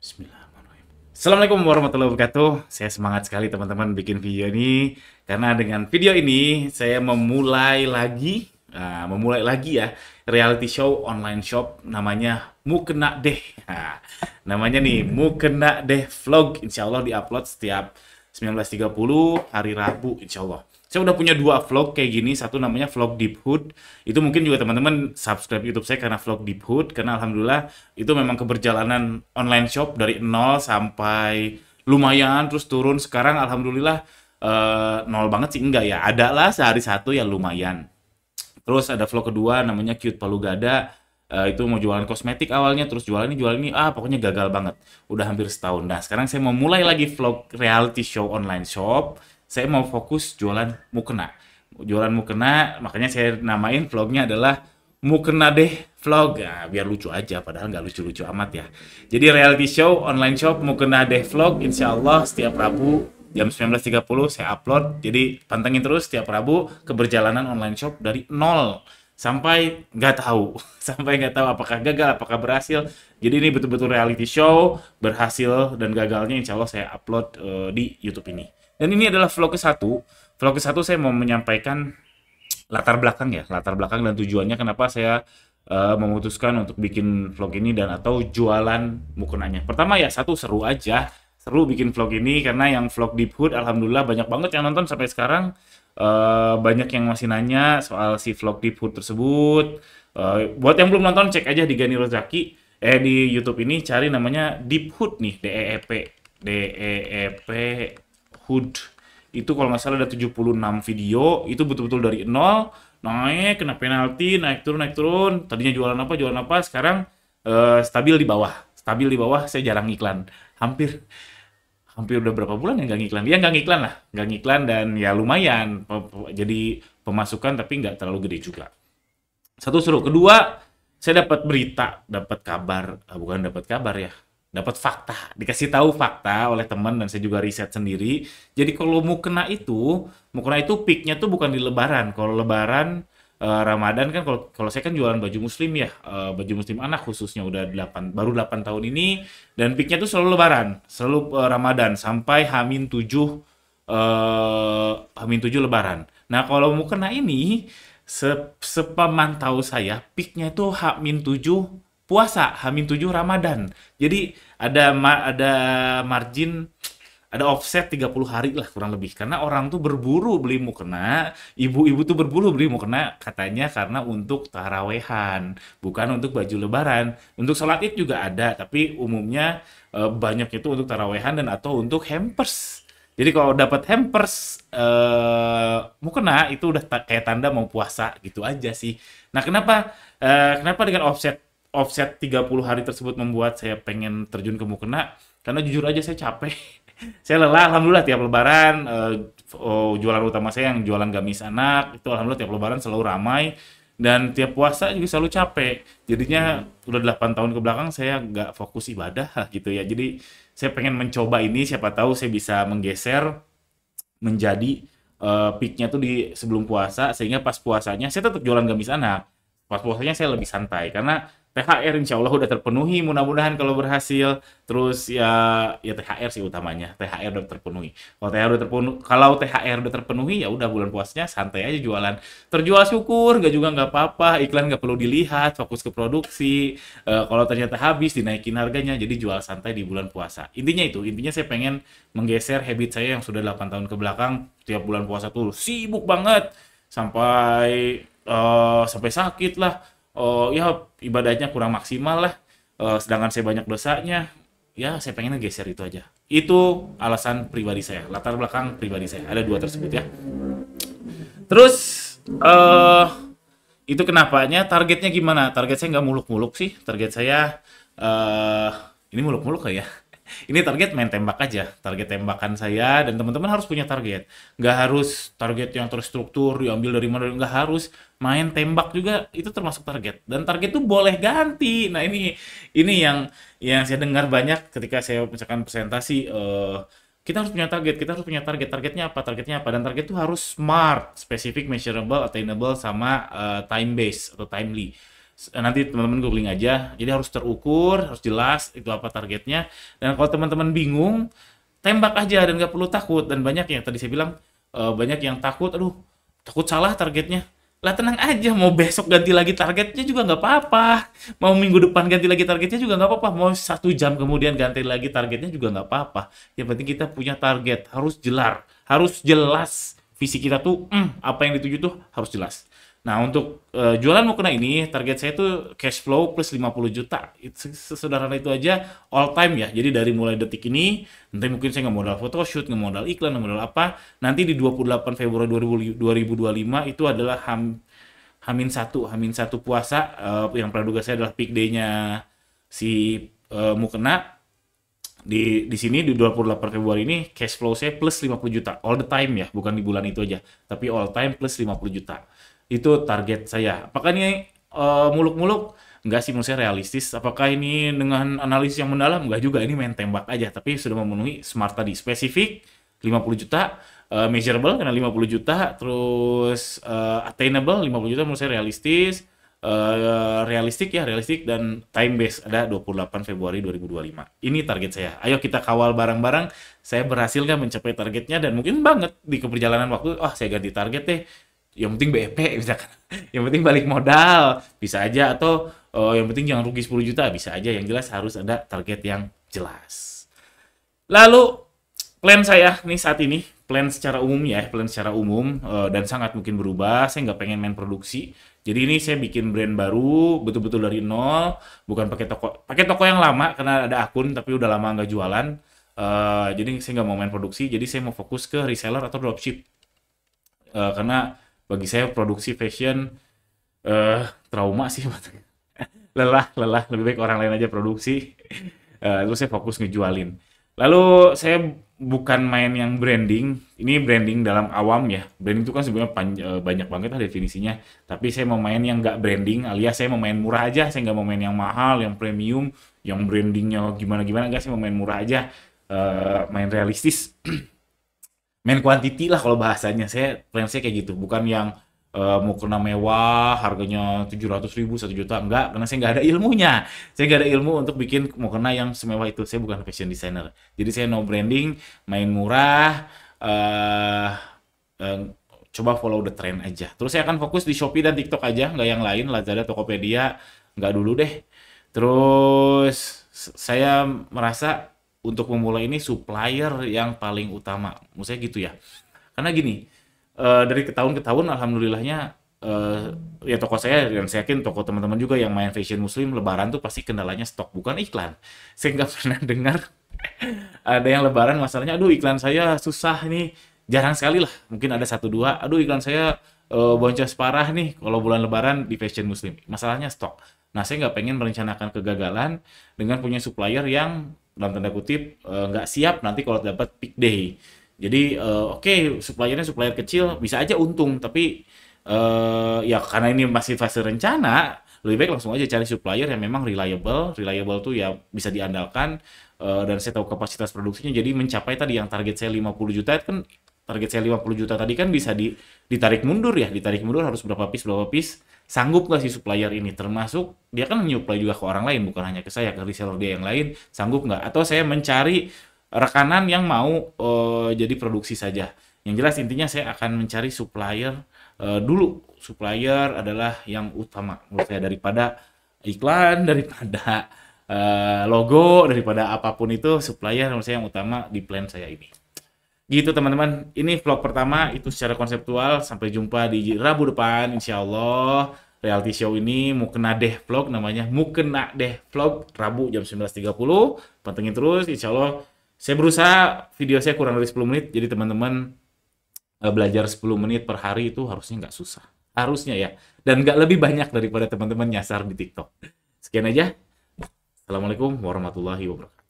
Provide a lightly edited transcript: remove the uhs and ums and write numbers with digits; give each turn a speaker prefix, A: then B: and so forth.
A: Bismillahirrahmanirrahim. Assalamualaikum warahmatullahi wabarakatuh. Saya semangat sekali teman-teman bikin video ini karena dengan video ini saya memulai lagi ya reality show online shop namanya Mukena Deh. Namanya nih Mukena Deh Vlog. Insya Allah diupload setiap 19.30 hari Rabu insya Allah. Saya udah punya 2 vlog kayak gini, satu namanya vlog Deep Hood. Itu mungkin juga teman-teman subscribe YouTube saya karena vlog Deep Hood, karena alhamdulillah itu memang keberjalanan online shop dari nol sampai lumayan terus turun. Sekarang alhamdulillah nol banget sih enggak ya, ada lah sehari satu ya lumayan. Terus ada vlog kedua namanya Cute Palu Gada. Itu mau jualan kosmetik awalnya, terus jualan ini, pokoknya gagal banget. Udah hampir setahun. Nah, sekarang saya mau mulai lagi vlog reality show online shop. Saya mau fokus jualan mukena. Jualan mukena, makanya saya namain vlognya adalah Mukena Deh Vlog. Ya, biar lucu aja, padahal nggak lucu-lucu amat ya. Jadi reality show online shop Mukena Deh Vlog, insya Allah setiap Rabu jam 19.30 saya upload. Jadi pantengin terus setiap Rabu keberjalanan online shop dari nol sampai nggak tahu, sampai nggak tahu apakah gagal, apakah berhasil. Jadi ini betul-betul reality show, berhasil dan gagalnya insya Allah saya upload di YouTube ini. Dan ini adalah vlog ke-1. Vlog ke-1 saya mau menyampaikan latar belakang ya, latar belakang dan tujuannya kenapa saya memutuskan untuk bikin vlog ini dan atau jualan mukenanya. Pertama ya, satu seru aja, seru bikin vlog ini karena yang vlog Deep Hood alhamdulillah banyak banget yang nonton sampai sekarang. Banyak yang masih nanya soal si vlog Deep Hood tersebut. Buat yang belum nonton cek aja di Gani Rozaki di YouTube ini, cari namanya Deep Hood nih, DEEP Hood. Itu kalau nggak salah ada 76 video, itu betul-betul dari nol, naik, kena penalti, naik turun. Tadinya jualan apa, sekarang stabil di bawah. Stabil di bawah, saya jarang iklan. Hampir hampir udah berapa bulan ya nggak ngiklan. Ya nggak ngiklan lah, nggak ngiklan dan ya lumayan. Jadi pemasukan tapi nggak terlalu gede juga. Satu seru. Kedua, saya dapat berita, dapat kabar, bukan dapat kabar ya, dapat fakta, dikasih tahu fakta oleh teman dan saya juga riset sendiri. Jadi kalau mukena itu peaknya tuh bukan di Lebaran. Kalau Lebaran Ramadan kan, kalau kalau saya kan jualan baju muslim ya, baju muslim anak khususnya udah 8 baru 8 tahun ini, dan peaknya tuh selalu Lebaran, selalu Ramadan sampai H-7 Lebaran. Nah, kalau mukena ini sepemantau saya peaknya itu H-7 puasa, H-7 Ramadan. Jadi ada margin, ada offset 30 hari lah kurang lebih. Karena orang tuh berburu beli mukena, ibu-ibu tuh berburu beli mukena katanya karena untuk tarawehan, bukan untuk baju lebaran. Untuk sholat id juga ada, tapi umumnya banyak itu untuk tarawehan dan atau untuk hampers. Jadi kalau dapat hampers mukena itu udah kayak tanda mau puasa gitu aja sih. Nah, kenapa dengan offset 30 hari tersebut membuat saya pengen terjun ke mukena? Karena jujur aja saya capek. Saya lelah, alhamdulillah tiap lebaran jualan utama saya yang jualan gamis anak itu alhamdulillah tiap lebaran selalu ramai, dan tiap puasa juga selalu capek. Jadinya udah 8 tahun ke belakang saya nggak fokus ibadah gitu ya. Jadi saya pengen mencoba ini, siapa tahu saya bisa menggeser menjadi peaknya tuh di sebelum puasa, sehingga pas puasanya saya tetap jualan gamis anak. Pas puasanya saya lebih santai karena THR insya Allah udah terpenuhi, mudah-mudahan kalau berhasil. Terus ya THR sih utamanya, THR udah terpenuhi. Kalau THR udah terpenuhi ya udah bulan puasanya santai aja jualan. Terjual syukur, nggak juga nggak apa-apa. Iklan nggak perlu dilihat, fokus ke produksi. Kalau ternyata habis dinaikin harganya, jadi jual santai di bulan puasa. Intinya saya pengen menggeser habit saya yang sudah 8 tahun ke belakang, tiap bulan puasa tuh sibuk banget sampai sampai sakit lah. Ya ibadahnya kurang maksimal lah. Sedangkan saya banyak dosanya, ya saya pengen geser itu aja. Itu alasan pribadi saya, latar belakang pribadi saya. Ada 2 tersebut ya. Terus eh itu kenapanya, targetnya gimana? Target saya nggak muluk-muluk sih. Target saya eh ini muluk-muluk kayak ya. Ini target main tembak aja. Target tembakan saya, dan teman-teman harus punya target. Nggak harus target yang terstruktur, diambil dari mana, nggak harus. Main tembak juga itu termasuk target. Dan target itu boleh ganti. Nah, ini yang saya dengar banyak ketika saya misalkan presentasi, kita harus punya target, kita harus punya target. Targetnya apa? Targetnya apa? Dan target itu harus smart, specific, measurable, attainable, sama time based atau timely. Nanti teman-teman googling aja. Jadi harus terukur, harus jelas itu apa targetnya. Dan kalau teman-teman bingung, tembak aja dan nggak perlu takut. Dan banyak yang tadi saya bilang, banyak yang takut, aduh, takut salah targetnya. Lah tenang aja, mau besok ganti lagi targetnya juga nggak apa-apa. Mau minggu depan ganti lagi targetnya juga nggak apa-apa. Mau 1 jam kemudian ganti lagi targetnya juga nggak apa-apa. Yang penting kita punya target, harus jelas. Visi kita tuh, apa yang dituju tuh harus jelas. Nah, untuk jualan mukena ini, target saya tuh cash flow plus 50 juta. Sesederhana itu aja, all time ya. Jadi dari mulai detik ini, nanti mungkin saya nggak modal photoshoot, nggak modal iklan, nggak modal apa. Nanti di 28 Februari 2025 itu adalah Hamin satu puasa, yang praduga saya adalah peak day-nya si mukena. Di sini di 28 Februari ini cash flow saya plus 50 juta all the time ya, bukan di bulan itu aja, tapi all time plus 50 juta. Itu target saya. Apakah ini muluk-muluk? Enggak sih, menurut saya realistis. Apakah ini dengan analisis yang mendalam? Enggak juga, ini main tembak aja, tapi sudah memenuhi SMART tadi. Spesifik 50 juta, measurable karena 50 juta, terus attainable 50 juta menurut saya realistis. Realistik dan time base ada 28 Februari 2025. Ini target saya. Ayo kita kawal bareng-bareng. Saya berhasil nggak mencapai targetnya, dan mungkin banget di keperjalanan waktu, saya ganti target deh. Yang penting BEP misalkan. Yang penting balik modal bisa aja, atau yang penting jangan rugi 10 juta bisa aja. Yang jelas harus ada target yang jelas. Lalu plan saya nih saat ini, plan secara umum ya, dan sangat mungkin berubah. Saya nggak pengen main produksi. Jadi ini saya bikin brand baru, betul-betul dari nol, bukan pakai toko yang lama karena ada akun tapi udah lama nggak jualan. Jadi saya nggak mau main produksi. Jadi saya mau fokus ke reseller atau dropship. Karena bagi saya produksi fashion trauma sih. lelah, lebih baik orang lain aja produksi. Terus saya fokus ngejualin. Lalu saya bukan main yang branding, ini branding dalam awam ya. Branding itu kan sebenarnya banyak banget lah definisinya. Tapi saya mau main yang nggak branding, alias saya mau main murah aja. Saya nggak mau main yang mahal, yang premium, yang brandingnya gimana-gimana. Enggak, saya mau main murah aja, main realistis. Main quantity lah kalau bahasanya. Plan saya kayak gitu, bukan yang mau kena mewah, harganya 700.000, 1 juta, enggak, karena saya nggak ada ilmunya. Saya nggak ada ilmu untuk bikin mau kena yang semewah itu. Saya bukan fashion designer. Jadi saya no branding, main murah, coba follow the trend aja. Terus saya akan fokus di Shopee dan TikTok aja, nggak yang lain, Lazada, Tokopedia, nggak dulu deh. Terus saya merasa untuk memulai ini supplier yang paling utama. Menurut saya gitu ya. Karena gini, dari tahun ke tahun alhamdulillahnya, ya toko saya, dan saya yakin toko teman-teman juga yang main fashion muslim, lebaran tuh pasti kendalanya stok, bukan iklan. Saya nggak pernah dengar ada yang lebaran masalahnya, aduh iklan saya susah nih. Jarang sekali lah, mungkin ada 1-2, aduh iklan saya boncos parah nih kalau bulan lebaran di fashion muslim. Masalahnya stok. Nah, saya nggak pengen merencanakan kegagalan dengan punya supplier yang dalam tanda kutip nggak siap nanti kalau dapat peak day. Jadi oke, suppliernya supplier kecil bisa aja untung, tapi ya karena ini masih fase rencana, lebih baik langsung aja cari supplier yang memang reliable. Reliable tuh ya bisa diandalkan, dan saya tahu kapasitas produksinya. Jadi mencapai tadi yang target saya 50 juta kan, target saya 50 juta tadi kan bisa ditarik mundur ya, ditarik mundur harus berapa piece. Sanggup nggak si supplier ini? Termasuk dia kan menyuplai juga ke orang lain, bukan hanya ke saya, ke reseller dia yang lain, sanggup nggak? Atau saya mencari rekanan yang mau jadi produksi saja. Yang jelas intinya saya akan mencari supplier dulu. Supplier adalah yang utama menurut saya, daripada iklan, daripada logo, daripada apapun itu, supplier menurut saya yang utama di plan saya ini. Gitu teman-teman, ini vlog pertama itu secara konseptual. Sampai jumpa di Rabu depan insya Allah. Reality show ini Mukena Deh Vlog namanya, Mukena Deh Vlog, Rabu jam 19.30. Pantengin terus, insya Allah. Saya berusaha video saya kurang dari 10 menit, jadi teman-teman belajar 10 menit per hari itu harusnya nggak susah. Harusnya ya. Dan nggak lebih banyak daripada teman-teman nyasar di TikTok. Sekian aja. Assalamualaikum warahmatullahi wabarakatuh.